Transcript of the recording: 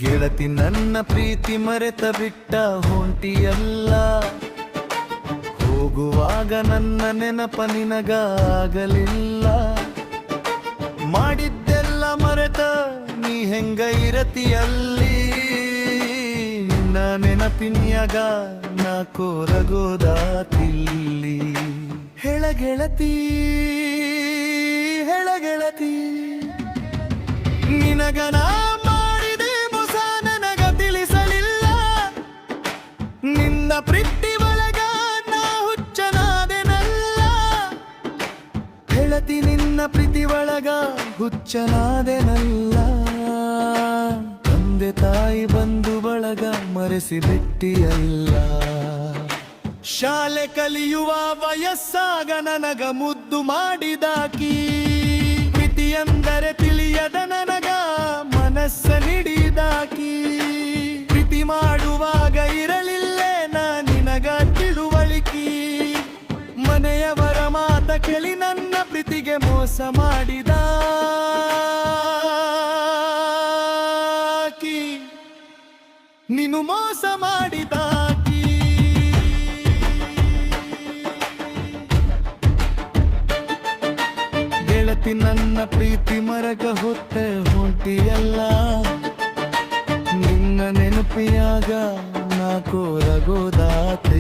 ಗೆಳತಿ ನನ್ನ ಪ್ರೀತಿ ಮರೆತ ಬಿಟ್ಟ ಹೊಂಟಿಯಲ್ಲ, ಹೋಗುವಾಗ ನನ್ನ ನೆನಪ ನಿನಗಾಗಲಿಲ್ಲ. ಮಾಡಿದ್ದೆಲ್ಲ ಮರೆತ ನೀ ಹೆಂಗ ಇರತಿಯಲ್ಲಿ, ನಿನ್ನ ನೆನಪಿನ್ಯಾಗ ನಾ ಕೊರಗೋದಾತಿಲ್ಲಿ. ಹೆಳಗೆಳತಿ ಹೆಳಗೆಳತಿ ನಿನಗನ ಮಾಡಿದೆ ಮೋಸ ನನಗ ತಿಳಿಸಲಿಲ್ಲ. ನಿನ್ನ ಪ್ರೀತಿ ಒಳಗ ನಾ ಹುಚ್ಚನಾದೆನಲ್ಲ. ಹೆಳತಿ ನಿನ್ನ ಪ್ರೀತಿ ಒಳಗ ಹುಚ್ಚನಾದೆನಲ್ಲ. ತಂದೆ ತಾಯಿ ಬಂಧು ಬಳಗ ಮರೆಸಿ ಬಿಟ್ಟಿಯಲ್ಲ. ಶಾಲೆ ಕಲಿಯುವ ವಯಸ್ಸಾಗ ನನಗ ಮುದ್ದು ಮಾಡಿದಾಕಿ, ಪ್ರೀತಿಯಂದರೆ ತಿಳಿಯದ ನನಗ ಮನಸ್ಸ ನೀಡಿದಾಕಿ. ಪ್ರೀತಿ ಮಾಡುವಾಗ ಇರಲಿಲ್ಲೇ ನಾ ನಿನಗ ತಿಳುವಳಿಕಿ. ಮನೆಯವರ ಮಾತ ಕೇಳಿ ನನ್ನ ಪ್ರೀತಿಗೆ ಮೋಸ ಮಾಡಿದಾಕಿ, ನೀನು ಮೋಸ ಮಾಡಿದಾಕಿ. ಗೆಳತಿ ನನ್ನ ಪ್ರೀತಿ ಮರಗ ಹೊತ್ತೆ ಹೊಂಟಿಯಲ್ಲ, ನಿನ್ನ ನೆನಪಿಯಾಗ ನಾ ಕೊರಗೋದಾತೆಯಲ್ಲಿ.